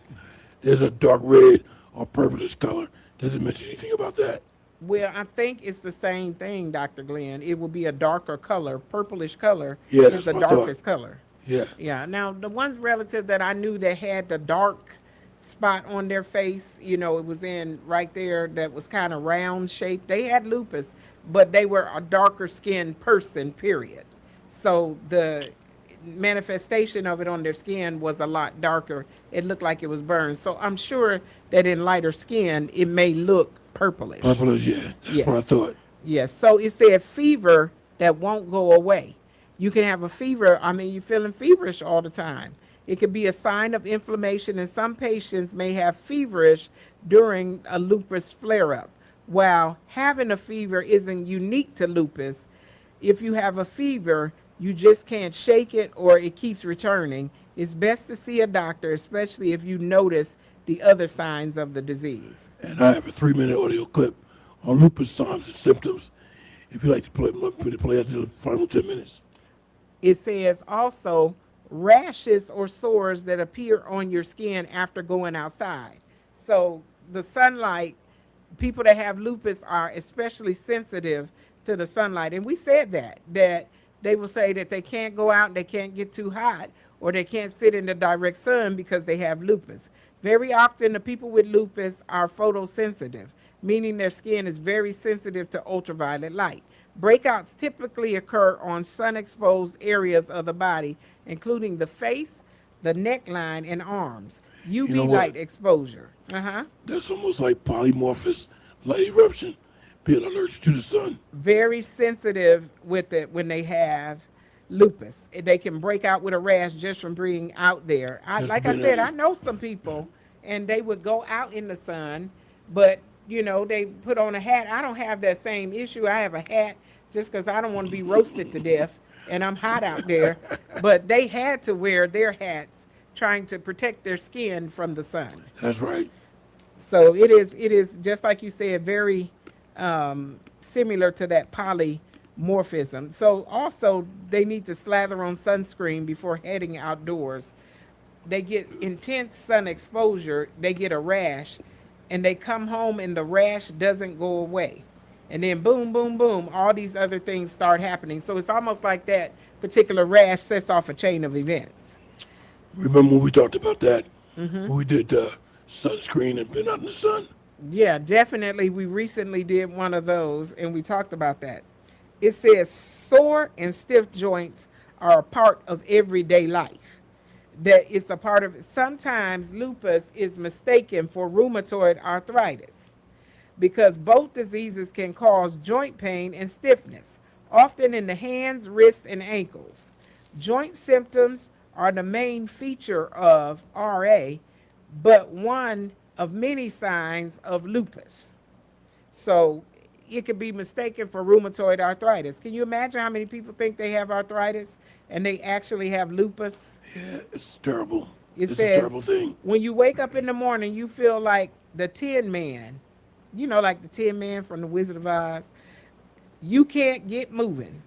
there's a dark red or purplish color. Does it mention anything about that? Well, I think it's the same thing, Dr. Glenn. It will be a darker color, purplish color. Yeah, is the that's what I darkest thought. color. Yeah. Yeah. Now, the one relative that I knew that had the dark spot on their face, it was in right there that was kind of round shaped. They had lupus, but they were a darker skinned person, period. So the manifestation of it on their skin was a lot darker. It looked like it was burned. So I'm sure that in lighter skin, it may look purplish. Purplish, yeah. That's what I thought. Yes. So it said fever that won't go away. You can have a fever. You're feeling feverish all the time. It could be a sign of inflammation, and some patients may have feverish during a lupus flare-up. While having a fever isn't unique to lupus, if you have a fever, you just can't shake it or it keeps returning. It's best to see a doctor, especially if you notice the other signs of the disease. And I have a 3-minute audio clip on lupus signs and symptoms. If you'd like to play after the final 10 minutes. It says also rashes or sores that appear on your skin after going outside. So the sunlight, people that have lupus are especially sensitive to the sunlight. And we said that they will say that they can't go out, they can't get too hot, or they can't sit in the direct sun because they have lupus. Very often, the people with lupus are photosensitive, meaning their skin is very sensitive to ultraviolet light. Breakouts typically occur on sun exposed areas of the body, including the face, the neckline, and arms. UV You know light what? exposure. Uh-huh. That's almost like polymorphous light eruption, being allergic to the sun. Very sensitive with it when they have lupus. They can break out with a rash just from being out there. Just Like I being said, out. I know some people, and they would go out in the sun, but they put on a hat. I don't have that same issue. I have a hat just because I don't want to be roasted to death, and I'm hot out there. But they had to wear their hats trying to protect their skin from the sun. That's right. So it is just like you said, very similar to that polymorphism. So also they need to slather on sunscreen before heading outdoors. They get intense sun exposure, they get a rash, and they come home and the rash doesn't go away. And then boom, boom, boom, all these other things start happening. So it's almost like that particular rash sets off a chain of events. Remember when we talked about that? When we did sunscreen and been out in the sun? Yeah, definitely. We recently did one of those and we talked about that. It says sore and stiff joints are a part of everyday life. That it's a part of it. Sometimes lupus is mistaken for rheumatoid arthritis because both diseases can cause joint pain and stiffness, often in the hands, wrists, and ankles. Joint symptoms are the main feature of RA, but one of many signs of lupus. So it could be mistaken for rheumatoid arthritis. Can you imagine how many people think they have arthritis and they actually have lupus? Yeah, it's terrible. It It's says, a terrible thing. when you wake up in the morning, you feel like the Tin Man. Like the Tin Man from the Wizard of Oz. You can't get moving.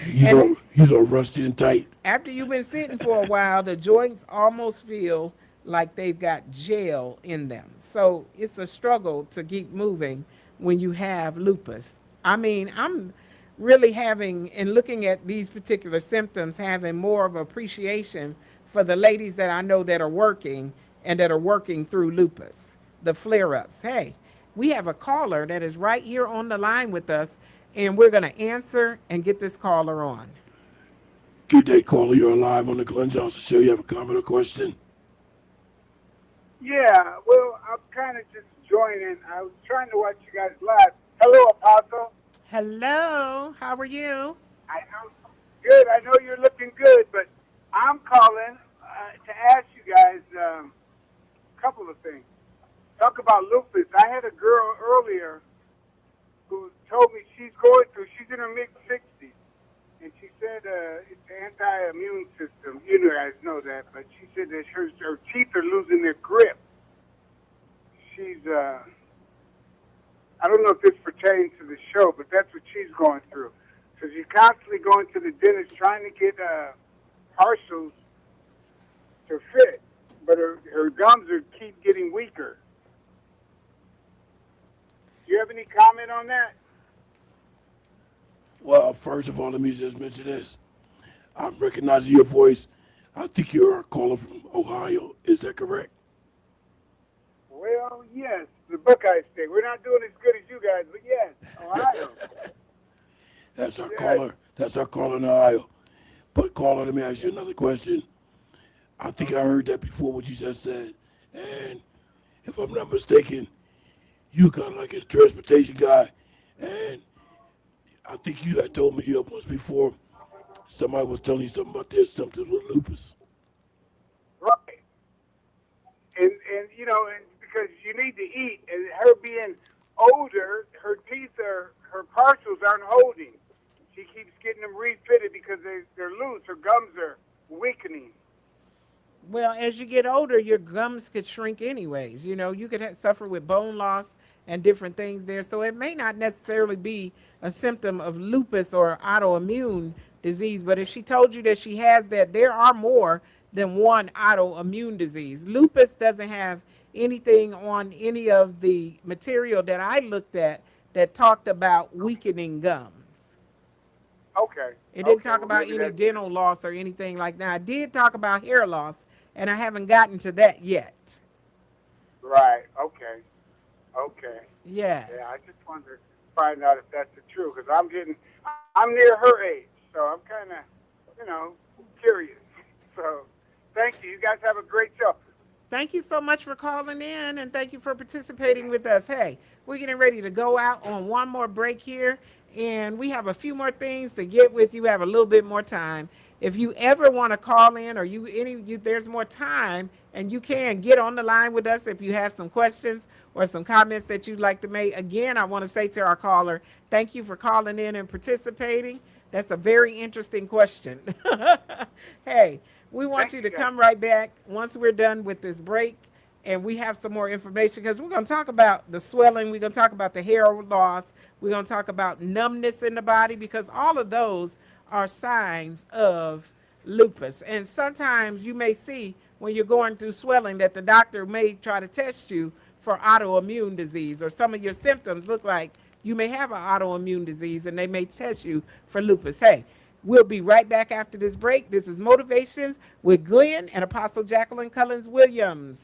He's all rusty and tight. After you've been sitting for a while, the joints almost feel like they've got gel in them. So it's a struggle to keep moving when you have lupus. I mean, I'm really having, and looking at these particular symptoms, having more of appreciation for the ladies that I know that are working and that are working through lupus, the flare-ups. Hey, we have a caller that is right here on the line with us, and we're going to answer and get this caller on. Good day, caller. You're live on the Glenn Johnson Show. You have a comment or question? Yeah, well, I'm kind of just joining. I was trying to watch you guys live. Hello, Apostle. Hello, how are you? I know. Good. I know you're looking good, but I'm calling to ask you guys a couple of things. Talk about lupus. I had a girl earlier who told me she's in her mid-60s, and she said it's an anti-immune system. You guys know that, but she said that her teeth are losing their grip. She's, I don't know if this pertains to the show, but that's what she's going through. So she's constantly going to the dentist trying to get partials to fit, but her gums keep getting weaker. Do you have any comment on that? Well, first of all, let me just mention this. I'm recognizing your voice. I think you're a caller from Ohio. Is that correct? Well, yes, the Buckeye State. We're not doing as good as you guys, but yes, Ohio. That's our caller. That's our caller in Ohio. But caller, let me ask you another question. I think I heard that before, what you just said. And if I'm not mistaken, you kind of like a transportation guy. And I think you had told me once before, somebody was telling you something about their symptoms with lupus. Right. And because you need to eat, and her being older, her teeth her partials aren't holding. She keeps getting them refitted because they're loose. Her gums are weakening. Well, as you get older, your gums could shrink anyways. You could suffer with bone loss and different things there. So it may not necessarily be a symptom of lupus or autoimmune disease. But if she told you that she has that, there are more than one autoimmune disease. Lupus doesn't have anything on any of the material that I looked at that talked about weakening gums. Okay. It didn't Okay, talk well, about maybe any that's dental loss or anything like that. I did talk about hair loss, and I haven't gotten to that yet. right. Okay. Okay. Yes. Yeah, I just wanted to find out if that's the truth because I'm near her age, so I'm kind of, curious. So, thank you. You guys have a great show. Thank you so much for calling in, and thank you for participating with us. Hey, we're getting ready to go out on one more break here, and we have a few more things to get with. You have a little bit more time. If you ever want to call in, or there's more time, and you can get on the line with us if you have some questions or some comments that you'd like to make. Again, I want to say to our caller, thank you for calling in and participating. That's a very interesting question. Hey, we want you to come right back once we're done with this break, and we have some more information because we're going to talk about the swelling. We're going to talk about the hair loss. We're going to talk about numbness in the body because all of those are signs of lupus. And sometimes you may see when you're going through swelling that the doctor may try to test you for autoimmune disease, or some of your symptoms look like you may have an autoimmune disease and they may test you for lupus. Hey, we'll be right back after this break. This is Motivations with Glenn and Apostle Jacqueline Cullins Williams.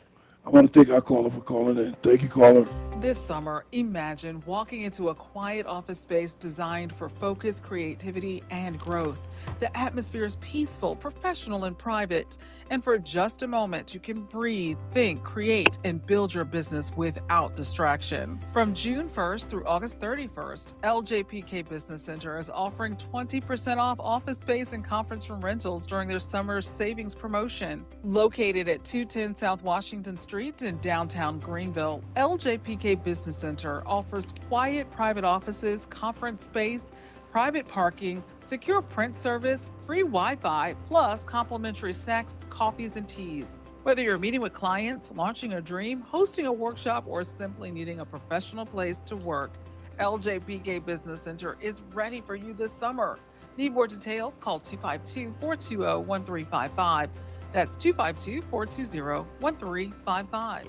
I want to thank our caller for calling in. Thank you, caller. This summer, imagine walking into a quiet office space designed for focus, creativity, and growth. The atmosphere is peaceful, professional, and private. And for just a moment, you can breathe, think, create, and build your business without distraction. From June 1st through August 31st, LJPK Business Center is offering 20% off office space and conference room rentals during their summer savings promotion. Located at 210 South Washington Street in downtown Greenville, LJPK Business Center offers quiet private offices, conference space, private parking, secure print service, free Wi-Fi, plus complimentary snacks, coffees, and teas. Whether you're meeting with clients, launching a dream, hosting a workshop, or simply needing a professional place to work, LJPK Business Center is ready for you this summer. Need more details? Call 252-420-1355. That's 252-420-1355.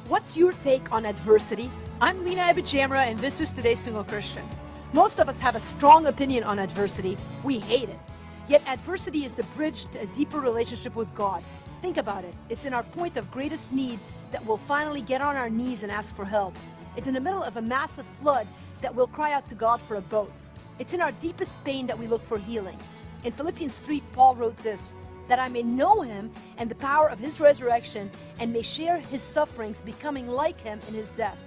What's your take on adversity? I'm Lena Abijamra, and this is Today's Single Christian. Most of us have a strong opinion on adversity. We hate it. Yet adversity is the bridge to a deeper relationship with God. Think about it. It's in our point of greatest need that we'll finally get on our knees and ask for help. It's in the middle of a massive flood that we'll cry out to God for a boat. It's in our deepest pain that we look for healing. In Philippians 3, Paul wrote this, that I may know him and the power of his resurrection and may share his sufferings, becoming like him in his death.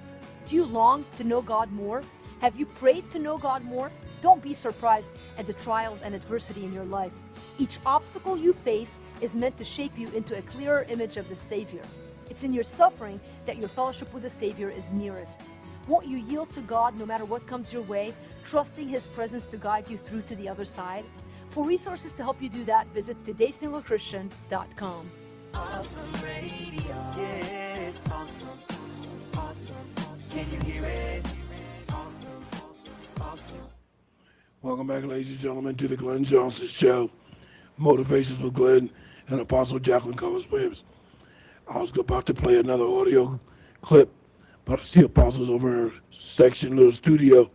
Do you long to know God more? Have you prayed to know God more? Don't be surprised at the trials and adversity in your life. Each obstacle you face is meant to shape you into a clearer image of the Savior. It's in your suffering that your fellowship with the Savior is nearest. Won't you yield to God no matter what comes your way, trusting his presence to guide you through to the other side? For resources to help you do that, visit todaysinglepchristian.com. Awesome radio. Yes, awesome. Awesome. Can you hear it? Awesome. Awesome. Welcome back, ladies and gentlemen, to the Glenn Johnson Show. Motivations with Glenn and Apostle Jacqueline Cullins Williams. I was about to play another audio clip, but I see Apostles over her section, little studio,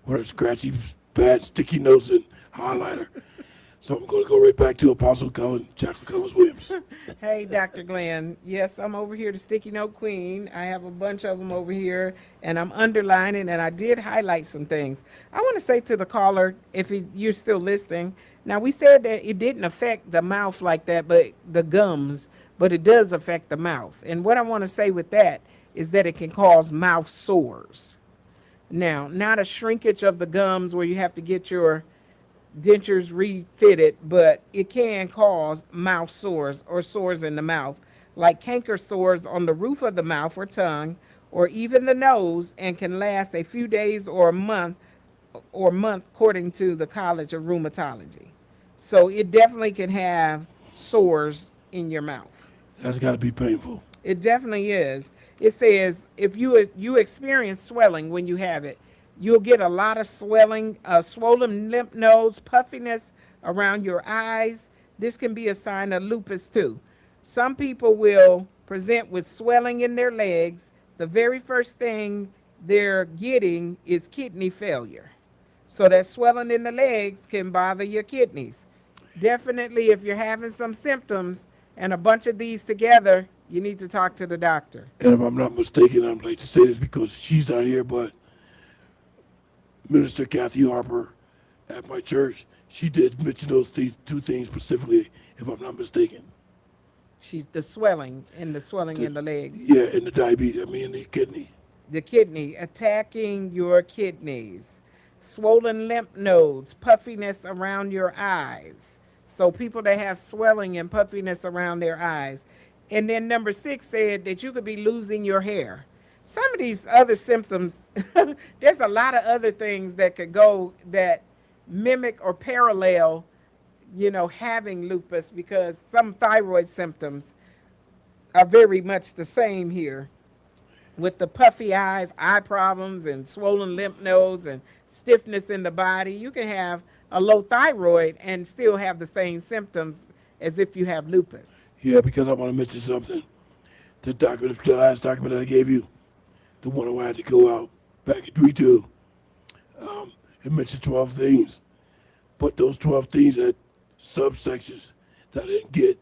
with her scratchy, bad, sticky notes and highlighter. So I'm going to go right back to Apostle Jacqueline Cullins Williams. Hey, Dr. Glenn. Yes, I'm over here, the Sticky Note Queen. I have a bunch of them over here, and I'm underlining, and I did highlight some things. I want to say to the caller, if you're still listening, now we said that it didn't affect the mouth like that, but the gums, but it does affect the mouth. And what I want to say with that is that it can cause mouth sores. Now, not a shrinkage of the gums where you have to get your dentures refitted, but it can cause mouth sores or sores in the mouth, like canker sores on the roof of the mouth or tongue, or even the nose, and can last a few days or a month, according to the College of Rheumatology. So it definitely can have sores in your mouth. That's got to be painful. It definitely is. It says if you experience swelling when you have it, You'll get a lot of swelling, swollen lymph nodes, puffiness around your eyes. This can be a sign of lupus too. Some people will present with swelling in their legs. The very first thing they're getting is kidney failure. So that swelling in the legs can bother your kidneys. Definitely, if you're having some symptoms and a bunch of these together, you need to talk to the doctor. And if I'm not mistaken, I'd like to say this because she's not here, but Minister Kathy Harper at my church, she did mention those two things specifically, if I'm not mistaken. She's the swelling in the legs. Yeah, and the diabetes, the kidney. The kidney attacking your kidneys, swollen lymph nodes, puffiness around your eyes. So people that have swelling and puffiness around their eyes. And then number 6 said that you could be losing your hair. Some of these other symptoms, there's a lot of other things that could go that mimic or parallel, having lupus, because some thyroid symptoms are very much the same here with the puffy eyes, eye problems, and swollen lymph nodes and stiffness in the body. You can have a low thyroid and still have the same symptoms as if you have lupus. Yeah, because I want to mention something. The last document that I gave you, the one where I had to go out back in 3-2, it mentioned 12 things. But those 12 things had subsections that I didn't get,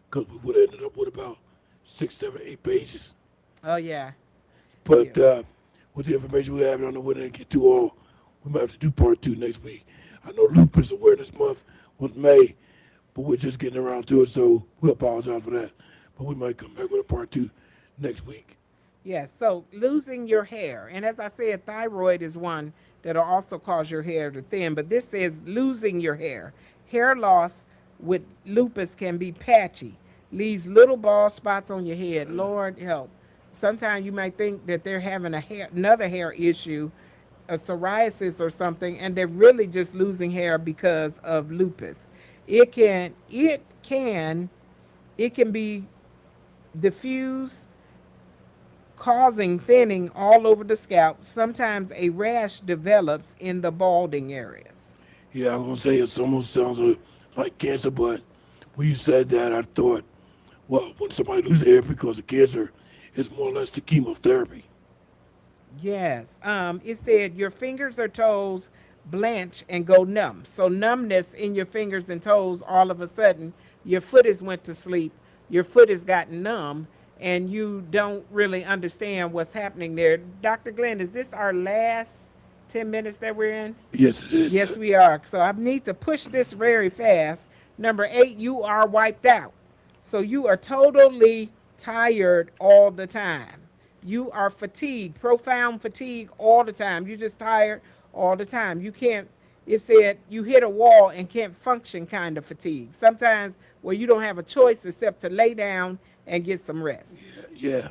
because we would have ended up with about 6, 7, 8 pages. Oh, yeah. But with the information we have, I don't know when to get to all. We might have to do part 2 next week. I know Lupus Awareness Month was May, but we're just getting around to it, so we apologize for that. But we might come back with a part 2 next week. Yes, so losing your hair. And as I said, thyroid is one that'll also cause your hair to thin. But this is losing your hair. Hair loss with lupus can be patchy, leaves little bald spots on your head. Lord help. Sometimes you might think that they're having another hair issue, a psoriasis or something, and they're really just losing hair because of lupus. It can be diffuse, causing thinning all over the scalp. Sometimes a rash develops in the balding areas. Yeah, I was going to say it almost sounds like cancer, but when you said that, I thought, well, when somebody loses hair because of cancer, it's more or less the chemotherapy. Yes. It said your fingers or toes blanch and go numb. So numbness in your fingers and toes, all of a sudden, your foot has went to sleep, your foot has gotten numb, and you don't really understand what's happening there. Dr. Glenn, is this our last 10 minutes that we're in? Yes, it is. Yes, we are. So I need to push this very fast. Number 8, you are wiped out. So you are totally tired all the time. You are fatigued, profound fatigue all the time. You're just tired all the time. You can't, it said you hit a wall and can't function kind of fatigue. Sometimes where you don't have a choice except to lay down and get some rest. Yeah,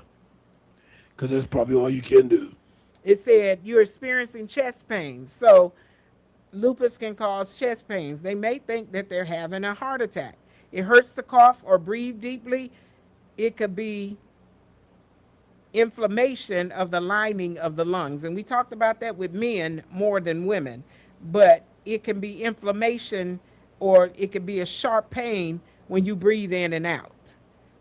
because that's probably all you can do. It said you're experiencing chest pains. So lupus can cause chest pains. They may think that they're having a heart attack. It hurts to cough or breathe deeply. It could be inflammation of the lining of the lungs. And we talked about that with men more than women. But it can be inflammation, or it could be a sharp pain when you breathe in and out.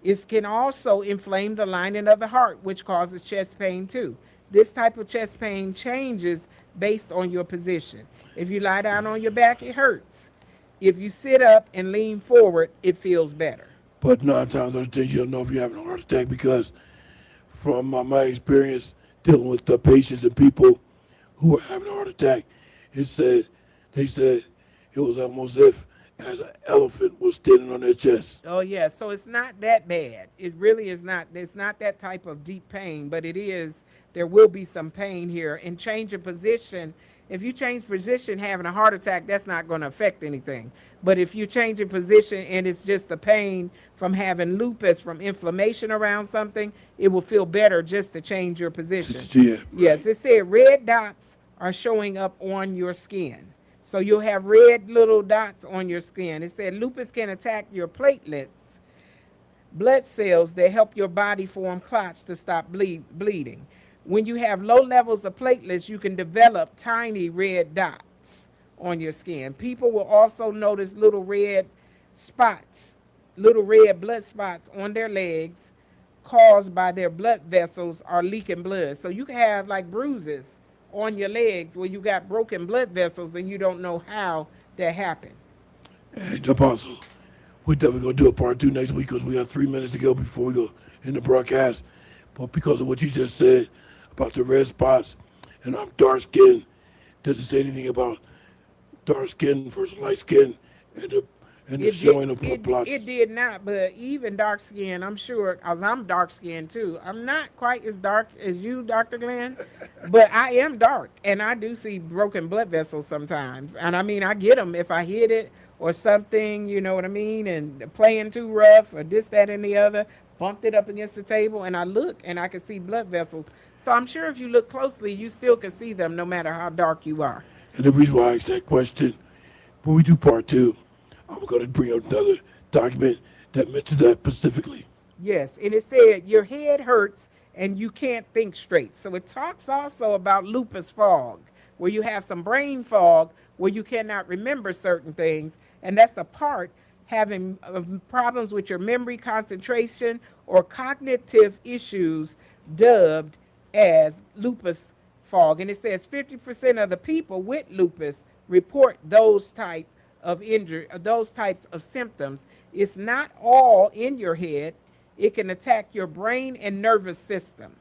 It can also inflame the lining of the heart, which causes chest pain too. This type of chest pain changes based on your position. If you lie down on your back, it hurts. If you sit up and lean forward, it feels better. But 9 times out of 10, you'll know if you're having a heart attack, because from my experience dealing with the patients and people who are having a heart attack, they said it was almost as an elephant was standing on their chest. Oh yeah, so it's not that bad. It really is not. It's not that type of deep pain, but it is. There will be some pain here. And change of position. If you change position having a heart attack, that's not going to affect anything. But if you change your position and it's just the pain from having lupus, from inflammation around something, it will feel better just to change your position. Yeah, right. Yes, it said red dots are showing up on your skin. So you'll have red little dots on your skin. It said lupus can attack your platelets, blood cells that help your body form clots to stop bleeding. When you have low levels of platelets, you can develop tiny red dots on your skin. People will also notice little red spots, little red blood spots on their legs caused by their blood vessels are leaking blood. So you can have like bruises on your legs where you got broken blood vessels and you don't know how that happened. And Apostle, we're definitely going to do a part 2 next week because we have 3 minutes to go before we go in the broadcast. But because of what you just said about the red spots and I'm dark skin, does it say anything about dark skin versus light skin and the showing of blood plots? It did not, but even dark skin, I'm sure, because I'm dark skinned too. I'm not quite as dark as you, Dr. Glenn, but I am dark, and I do see broken blood vessels sometimes. And I mean, I get them if I hit it or something, you know what I mean, and playing too rough or this, that, and the other, bumped it up against the table, and I look, and I can see blood vessels. So I'm sure if you look closely, you still can see them no matter how dark you are. And the reason why I asked that question, when we do part 2, I'm going to bring up another document that mentions that specifically. Yes, and it said your head hurts and you can't think straight. So it talks also about lupus fog, where you have some brain fog where you cannot remember certain things, and that's a part having problems with your memory, concentration, or cognitive issues dubbed as lupus fog. And it says 50% of the people with lupus report those type of injury, those types of symptoms. It's not all in your head. It can attack your brain and nervous system.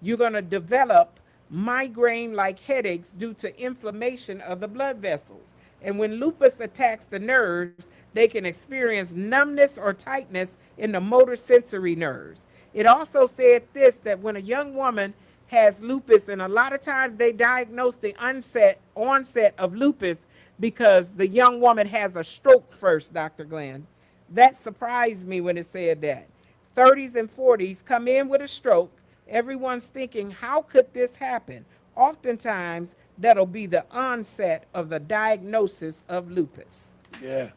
You're going to develop migraine-like headaches due to inflammation of the blood vessels. And when lupus attacks the nerves, they can experience numbness or tightness in the motor sensory nerves. It also said this, that when a young woman has lupus, and a lot of times they diagnose the onset of lupus because the young woman has a stroke first, Dr. Glenn. That surprised me when it said that. 30s and 40s come in with a stroke. Everyone's thinking, how could this happen? Oftentimes, that'll be the onset of the diagnosis of lupus. Yeah,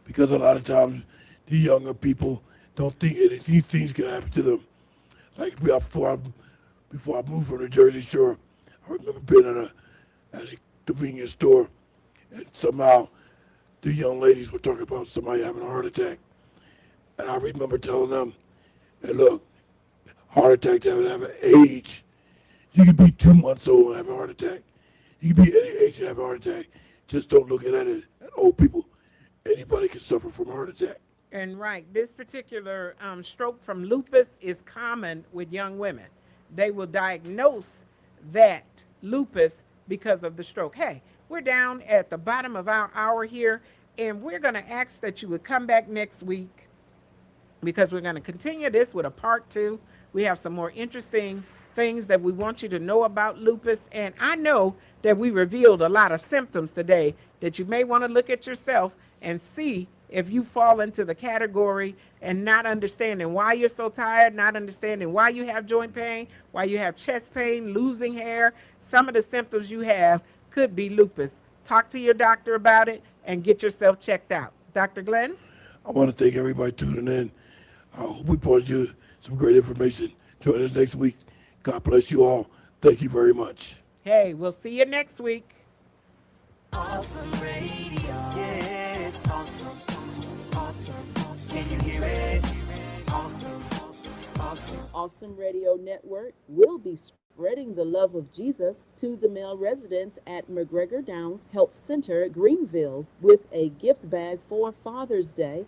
because a lot of times the younger people don't think these things can happen to them. Like before I moved from the Jersey Shore, I remember being at a convenience store, and somehow the young ladies were talking about somebody having a heart attack. And I remember telling them, hey, look, heart attack doesn't have an age. You could be 2 months old and have a heart attack. You could be any age and have a heart attack. Just don't look at it at old people. Anybody can suffer from a heart attack. And right, this particular stroke from lupus is common with young women. They will diagnose that lupus because of the stroke. Hey, we're down at the bottom of our hour here, and we're going to ask that you would come back next week because we're going to continue this with a part 2. We have some more interesting things that we want you to know about lupus, and I know that we revealed a lot of symptoms today that you may want to look at yourself and see if you fall into the category and not understanding why you're so tired, not understanding why you have joint pain, why you have chest pain, losing hair. Some of the symptoms you have could be lupus. Talk to your doctor about it and get yourself checked out. Dr. Glenn? I want to thank everybody tuning in. I hope we brought you some great information. Join us next week. God bless you all. Thank you very much. Hey, we'll see you next week. Awesome radio. Yes, awesome. Awesome. Can you hear it? Awesome. Awesome. Awesome Radio Network will be spreading the love of Jesus to the male residents at McGregor Downs Health Center, Greenville, with a gift bag for Father's Day